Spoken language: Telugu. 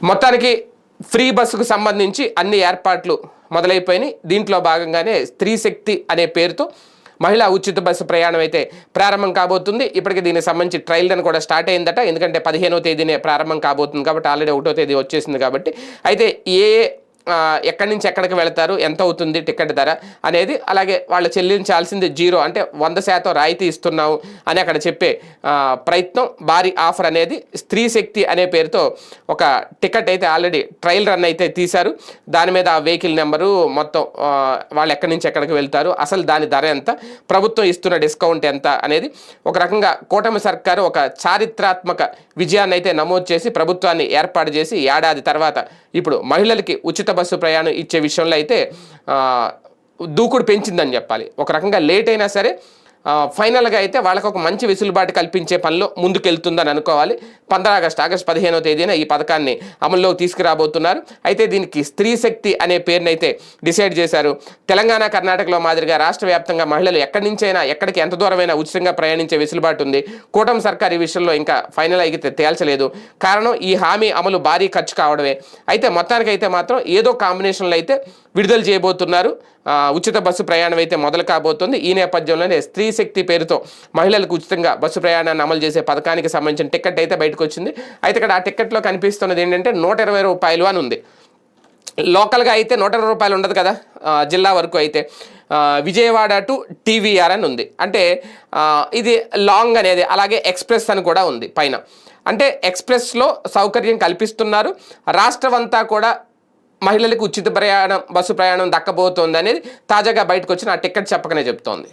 మొత్తానికి ఫ్రీ బస్సుకు సంబంధించి అన్ని ఏర్పాట్లు మొదలైపోయినాయి. దీంట్లో భాగంగానే స్త్రీ శక్తి అనే పేరుతో మహిళా ఉచిత బస్సు ప్రయాణం అయితే ప్రారంభం కాబోతుంది. ఇప్పటికే దీనికి సంబంధించి ట్రయల్ రన్ కూడా స్టార్ట్ అయిందట. ఎందుకంటే 15వ తేదీనే ప్రారంభం కాబోతుంది కాబట్టి ఆల్రెడీ 1వ తేదీ వచ్చేసింది కాబట్టి. అయితే ఎక్కడి నుంచి ఎక్కడికి వెళతారు, ఎంత అవుతుంది టికెట్ ధర అనేది, అలాగే వాళ్ళు చెల్లించాల్సింది 0 అంటే 100% రాయితీ ఇస్తున్నాము అని అక్కడ చెప్పే ప్రయత్నం, భారీ ఆఫర్ అనేది స్త్రీ శక్తి అనే పేరుతో ఒక టికెట్ అయితే ఆల్రెడీ ట్రయల్ రన్ అయితే తీశారు. దాని మీద ఆ వెహికల్ నెంబరు మొత్తం, వాళ్ళు ఎక్కడి నుంచి ఎక్కడికి వెళ్తారు, అసలు దాని ధర ఎంత, ప్రభుత్వం ఇస్తున్న డిస్కౌంట్ ఎంత అనేది ఒక రకంగా కూటమి సర్కారు ఒక చారిత్రాత్మక విజయాన్ని అయితే నమోదు చేసి ప్రభుత్వాన్ని ఏర్పాటు చేసి ఏడాది తర్వాత ఇప్పుడు మహిళలకి ఉచిత బస్సు ప్రయాణం ఇచ్చే విషయంలో అయితే దూకుడు పెంచిందని చెప్పాలి. ఒక రకంగా లేట్ అయినా సరే ఫైనల్గా అయితే వాళ్ళకు ఒక మంచి వెసులుబాటు కల్పించే పనిలో ముందుకెళ్తుందని అనుకోవాలి. 15 ఆగస్టు 15వ తేదీన ఈ పథకాన్ని అమల్లోకి తీసుకురాబోతున్నారు. అయితే దీనికి స్త్రీ శక్తి అనే పేరునైతే డిసైడ్ చేశారు. తెలంగాణ, కర్ణాటకలో మాదిరిగా రాష్ట్ర వ్యాప్తంగా మహిళలు ఎక్కడి నుంచైనా ఎక్కడికి ఎంత దూరమైనా ఉచితంగా ప్రయాణించే వెసులుబాటు ఉంది. కూటమి సర్కార్ ఈ విషయంలో ఇంకా ఫైనల్ అయితే తేల్చలేదు. కారణం ఈ హామీ అమలు భారీ ఖర్చు కావడమే. అయితే మొత్తానికైతే మాత్రం ఏదో కాంబినేషన్లో అయితే విడుదల చేయబోతున్నారు. ఉచిత బస్సు ప్రయాణం అయితే మొదలు కాబోతుంది. ఈ నేపథ్యంలోనే స్త్రీ శక్తి పేరుతో మహిళలకు ఉచితంగా బస్సు ప్రయాణాన్ని అమలు చేసే పథకానికి సంబంధించిన టికెట్ అయితే బయటకు వచ్చింది. అయితే ఇక్కడ ఆ టికెట్లో కనిపిస్తున్నది ఏంటంటే 120 రూపాయలు అని ఉంది. లోకల్గా అయితే 120 రూపాయలు ఉండదు కదా, జిల్లా వరకు అయితే విజయవాడ టు టీవీఆర్ అని ఉంది. అంటే ఇది లాంగ్ అనేది, అలాగే ఎక్స్ప్రెస్ అని కూడా ఉంది పైన. అంటే ఎక్స్ప్రెస్లో సౌకర్యం కల్పిస్తున్నారు. రాష్ట్రం అంతా కూడా మహిళలకు ఉచిత ప్రయాణం, బస్సు ప్రయాణం దక్కబోతోంది అనేది తాజాగా బయటకు వచ్చిన ఆ టికెట్ చెప్పకనే చెప్తోంది.